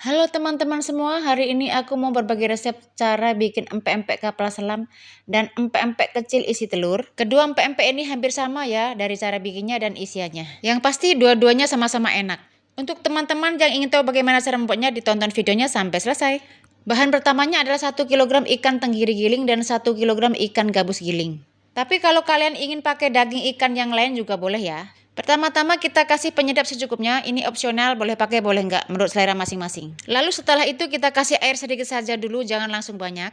Halo teman-teman semua, hari ini aku mau berbagi resep cara bikin empek-empek kapal selam dan empek-empek kecil isi telur. Kedua empek-empek ini hampir sama ya dari cara bikinnya dan isiannya. Yang pasti dua-duanya sama-sama enak. Untuk teman-teman yang ingin tahu bagaimana cara membuatnya, ditonton videonya sampai selesai. Bahan pertamanya adalah 1 kg ikan tenggiri giling dan 1 kg ikan gabus giling. Tapi kalau kalian ingin pakai daging ikan yang lain juga boleh ya. Pertama-tama kita kasih penyedap secukupnya, ini opsional, boleh pakai boleh enggak, menurut selera masing-masing. Lalu setelah itu kita kasih air sedikit saja dulu, jangan langsung banyak.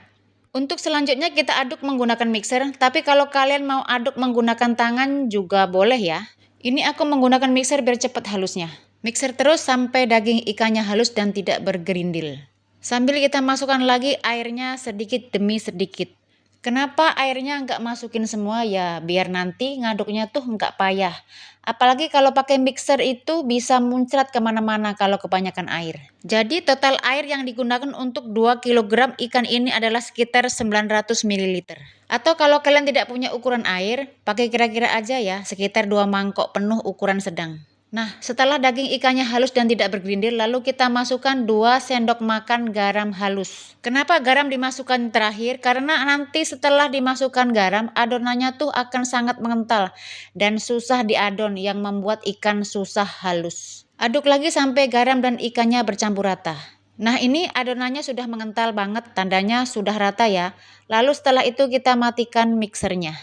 Untuk selanjutnya kita aduk menggunakan mixer, tapi kalau kalian mau aduk menggunakan tangan juga boleh ya. Ini aku menggunakan mixer biar cepat halusnya. Mixer terus sampai daging ikannya halus dan tidak bergerindil. Sambil kita masukkan lagi airnya sedikit demi sedikit. Kenapa airnya nggak masukin semua ya? Biar nanti ngaduknya tuh nggak payah. Apalagi kalau pakai mixer itu bisa muncrat kemana-mana kalau kebanyakan air. Jadi total air yang digunakan untuk 2 kg ikan ini adalah sekitar 900 ml. Atau kalau kalian tidak punya ukuran air, pakai kira-kira aja ya, sekitar 2 mangkok penuh ukuran sedang. Nah, setelah daging ikannya halus dan tidak bergerindil, lalu kita masukkan 2 sendok makan garam halus. Kenapa garam dimasukkan terakhir? Karena nanti setelah dimasukkan garam, adonannya tuh akan sangat mengental dan susah diadon yang membuat ikan susah halus. Aduk lagi sampai garam dan ikannya bercampur rata. Nah, ini adonannya sudah mengental banget, tandanya sudah rata ya. Lalu setelah itu kita matikan mixernya.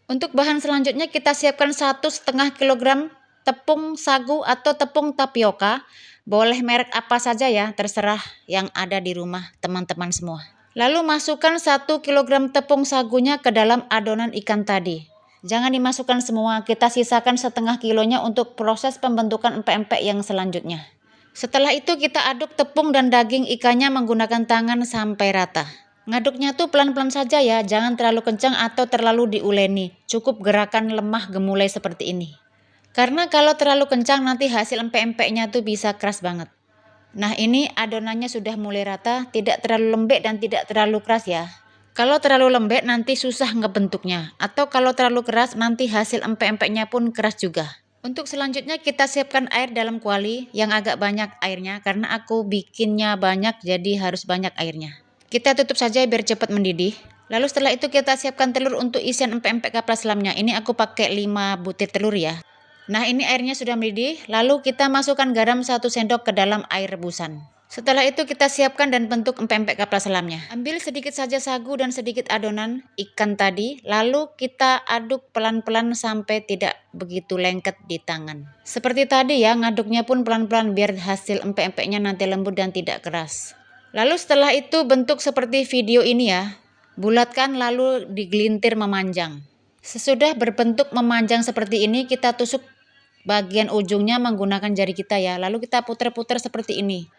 Untuk bahan selanjutnya kita siapkan 1,5 kg tepung sagu atau tepung tapioka. Boleh merek apa saja ya, terserah yang ada di rumah teman-teman semua. Lalu masukkan 1 kg tepung sagunya ke dalam adonan ikan tadi. Jangan dimasukkan semua, kita sisakan setengah kilonya untuk proses pembentukan empek-empek yang selanjutnya. Setelah itu kita aduk tepung dan daging ikannya menggunakan tangan sampai rata. Ngaduknya tuh pelan-pelan saja ya, jangan terlalu kencang atau terlalu diuleni. Cukup gerakan lemah gemulai seperti ini. Karena kalau terlalu kencang nanti hasil empek-empeknya tuh bisa keras banget. Nah, ini adonannya sudah mulai rata, tidak terlalu lembek dan tidak terlalu keras ya. Kalau terlalu lembek nanti susah ngebentuknya, atau kalau terlalu keras nanti hasil empek-empeknya pun keras juga. Untuk selanjutnya kita siapkan air dalam kuali yang agak banyak airnya, karena aku bikinnya banyak jadi harus banyak airnya. Kita tutup saja biar cepat mendidih. Lalu setelah itu kita siapkan telur untuk isian empek-empek kapal selamnya. Ini aku pakai 5 butir telur ya. Nah, ini airnya sudah mendidih, lalu kita masukkan garam 1 sendok ke dalam air rebusan. Setelah itu kita siapkan dan bentuk empek-empek kapal selamnya. Ambil sedikit saja sagu dan sedikit adonan ikan tadi, lalu kita aduk pelan-pelan sampai tidak begitu lengket di tangan. Seperti tadi ya, ngaduknya pun pelan-pelan biar hasil empek-empeknya nanti lembut dan tidak keras. Lalu setelah itu bentuk seperti video ini ya, bulatkan lalu digelintir memanjang. Sesudah berbentuk memanjang seperti ini, kita tusuk bagian ujungnya menggunakan jari kita ya, lalu kita putar-putar seperti ini.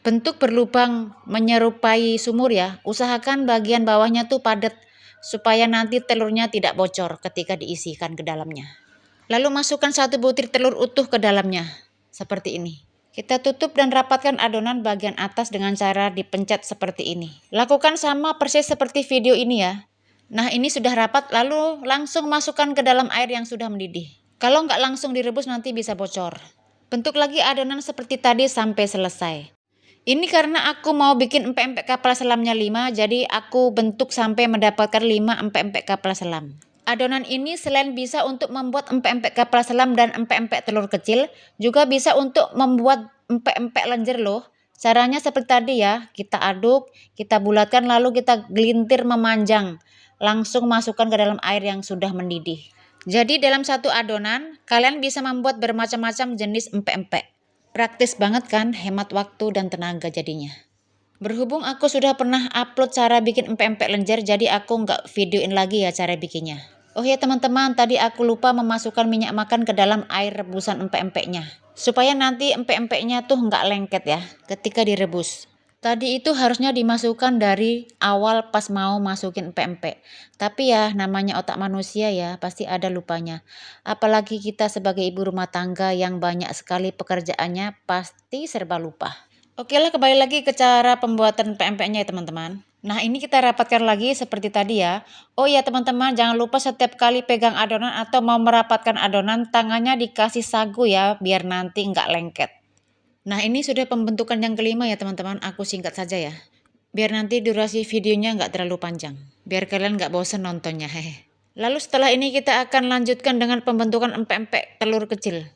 Bentuk berlubang menyerupai sumur ya, usahakan bagian bawahnya tuh padat supaya nanti telurnya tidak bocor ketika diisikan ke dalamnya. Lalu masukkan 1 butir telur utuh ke dalamnya, seperti ini. Kita tutup dan rapatkan adonan bagian atas dengan cara dipencet seperti ini. Lakukan sama persis seperti video ini ya. Nah, ini sudah rapat, lalu langsung masukkan ke dalam air yang sudah mendidih. Kalau nggak langsung direbus nanti bisa bocor. Bentuk lagi adonan seperti tadi sampai selesai. Ini karena aku mau bikin empek-empek kapal selamnya 5, jadi aku bentuk sampai mendapatkan 5 empek-empek kapal selam. Adonan ini selain bisa untuk membuat empek-empek kapal selam dan empek-empek telur kecil, juga bisa untuk membuat empek-empek lenjer loh. Caranya seperti tadi ya, kita aduk, kita bulatkan lalu kita gelintir memanjang. Langsung masukkan ke dalam air yang sudah mendidih. Jadi dalam satu adonan, kalian bisa membuat bermacam-macam jenis empek-empek. Praktis banget kan, hemat waktu dan tenaga jadinya. Berhubung aku sudah pernah upload cara bikin empek-empek lenjer, jadi aku nggak videoin lagi ya cara bikinnya. Oh ya teman-teman, tadi aku lupa memasukkan minyak makan ke dalam air rebusan empek-empeknya. Supaya nanti empek-empeknya tuh nggak lengket ya ketika direbus. Tadi itu harusnya dimasukkan dari awal pas mau masukin empek-empek. Tapi ya namanya otak manusia ya, pasti ada lupanya. Apalagi kita sebagai ibu rumah tangga yang banyak sekali pekerjaannya, pasti serba lupa. Oke lah, kembali lagi ke cara pembuatan empek-empeknya ya teman-teman. Nah, ini kita rapatkan lagi seperti tadi ya. Oh ya teman-teman, jangan lupa setiap kali pegang adonan atau mau merapatkan adonan, tangannya dikasih sagu ya, biar nanti nggak lengket. Nah, ini sudah pembentukan yang kelima ya teman-teman, aku singkat saja ya. Biar nanti durasi videonya nggak terlalu panjang. Biar kalian nggak bosen nontonnya, hehe. Lalu setelah ini kita akan lanjutkan dengan pembentukan empek-empek telur kecil.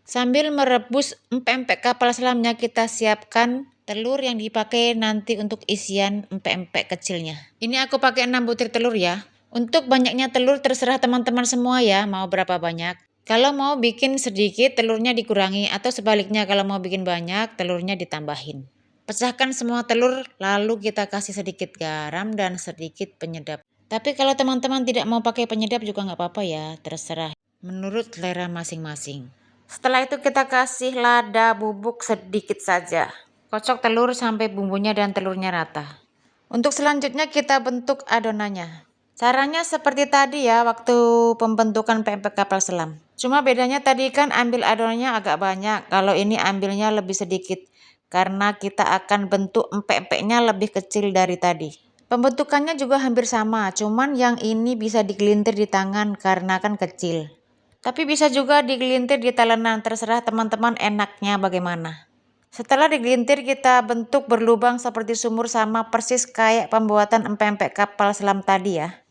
Sambil merebus empek-empek kapal selamnya, kita siapkan telur yang dipakai nanti untuk isian empek-empek kecilnya. Ini aku pakai 6 butir telur ya. Untuk banyaknya telur terserah teman-teman semua ya, mau berapa banyak. Kalau mau bikin sedikit, telurnya dikurangi, atau sebaliknya kalau mau bikin banyak, telurnya ditambahin. Pecahkan semua telur, lalu kita kasih sedikit garam dan sedikit penyedap. Tapi kalau teman-teman tidak mau pakai penyedap juga nggak apa-apa ya, terserah. Menurut selera masing-masing. Setelah itu kita kasih lada bubuk sedikit saja. Kocok telur sampai bumbunya dan telurnya rata. Untuk selanjutnya kita bentuk adonannya. Caranya seperti tadi ya waktu pembentukan pempek kapal selam. Cuma bedanya tadi kan ambil adonannya agak banyak, kalau ini ambilnya lebih sedikit. Karena kita akan bentuk empek-empeknya lebih kecil dari tadi. Pembentukannya juga hampir sama, cuman yang ini bisa digelintir di tangan karena kan kecil. Tapi bisa juga digelintir di talenan, terserah teman-teman enaknya bagaimana. Setelah digelintir kita bentuk berlubang seperti sumur sama persis kayak pembuatan empek-empek kapal selam tadi ya.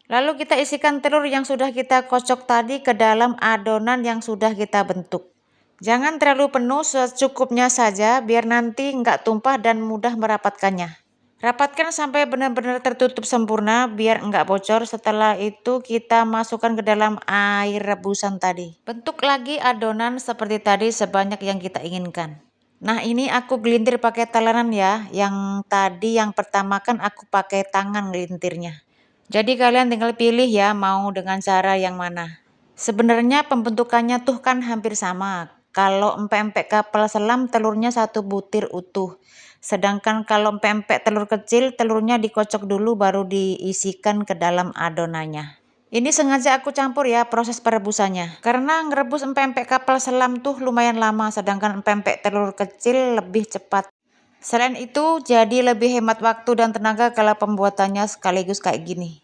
Lalu kita isikan telur yang sudah kita kocok tadi ke dalam adonan yang sudah kita bentuk. Jangan terlalu penuh, secukupnya saja biar nanti nggak tumpah dan mudah merapatkannya. Rapatkan sampai benar-benar tertutup sempurna biar enggak bocor. Setelah itu kita masukkan ke dalam air rebusan tadi. Bentuk lagi adonan seperti tadi sebanyak yang kita inginkan. Nah, ini aku gelintir pakai talenan ya. Yang tadi yang pertama kan aku pakai tangan gelintirnya. Jadi kalian tinggal pilih ya mau dengan cara yang mana. Sebenarnya pembentukannya tuh kan hampir sama. Kalau empek-empek kapal selam telurnya 1 butir utuh. Sedangkan kalau empek-empek telur kecil, telurnya dikocok dulu baru diisikan ke dalam adonannya. Ini sengaja aku campur ya proses perebusannya. Karena ngerebus empek-empek kapal selam tuh lumayan lama, sedangkan empek-empek telur kecil lebih cepat. Selain itu, jadi lebih hemat waktu dan tenaga kalau pembuatannya sekaligus kayak gini.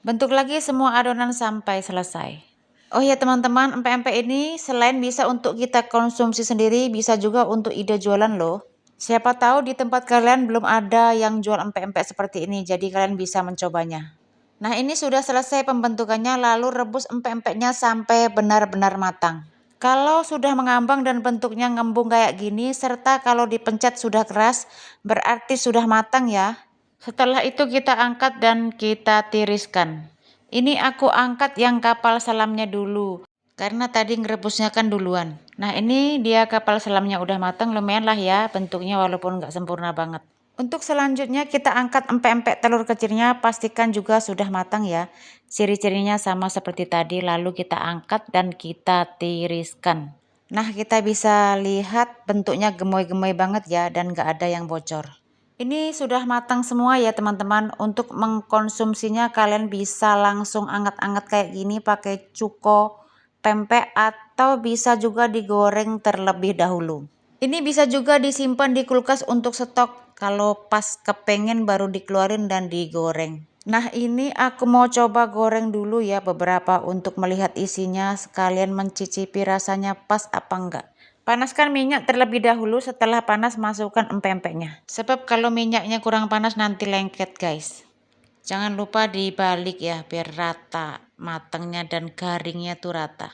Bentuk lagi semua adonan sampai selesai. Oh ya teman-teman, empek-empek ini selain bisa untuk kita konsumsi sendiri, bisa juga untuk ide jualan loh. Siapa tahu di tempat kalian belum ada yang jual empek-empek seperti ini, jadi kalian bisa mencobanya. Nah, ini sudah selesai pembentukannya, lalu rebus empek-empeknya sampai benar-benar matang. Kalau sudah mengambang dan bentuknya ngembung kayak gini, serta kalau dipencet sudah keras, berarti sudah matang ya. Setelah itu kita angkat dan kita tiriskan. Ini aku angkat yang kapal selamnya dulu. Karena tadi ngerebusnya kan duluan. Nah, ini dia kapal selamnya udah matang, lumayan lah ya bentuknya walaupun nggak sempurna banget. Untuk selanjutnya kita angkat empek-empek telur kecilnya, pastikan juga sudah matang ya. Ciri-cirinya sama seperti tadi, lalu kita angkat dan kita tiriskan. Nah, kita bisa lihat bentuknya gemoy-gemoy banget ya dan nggak ada yang bocor. Ini sudah matang semua ya teman-teman. Untuk mengkonsumsinya kalian bisa langsung anget-anget kayak gini pakai cuko, pempek, atau bisa juga digoreng terlebih dahulu. Ini bisa juga disimpan di kulkas untuk stok, kalau pas kepengen baru dikeluarin dan digoreng. Nah, ini aku mau coba goreng dulu ya beberapa untuk melihat isinya, sekalian mencicipi rasanya pas apa enggak. Panaskan minyak terlebih dahulu, setelah panas masukkan empek-empeknya. Sebab kalau minyaknya kurang panas nanti lengket guys. Jangan lupa dibalik ya biar rata matangnya dan garingnya tuh rata.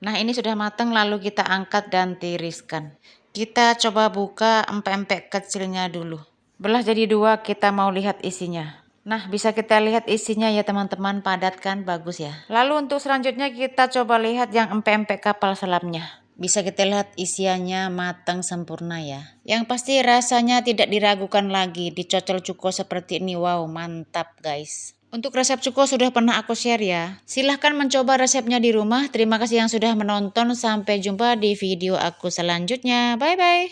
Nah, ini sudah matang, lalu kita angkat dan tiriskan. Kita coba buka empek-empek kecilnya dulu. Belah jadi 2, kita mau lihat isinya. Nah, bisa kita lihat isinya ya teman-teman, padat kan, bagus ya. Lalu untuk selanjutnya kita coba lihat yang empek-empek kapal selamnya. Bisa kita lihat isiannya matang sempurna ya. Yang pasti rasanya tidak diragukan lagi, dicocol cuko seperti ini. Wow, mantap guys. Untuk resep cuko sudah pernah aku share ya. Silahkan mencoba resepnya di rumah. Terima kasih yang sudah menonton. Sampai jumpa di video aku selanjutnya. Bye bye.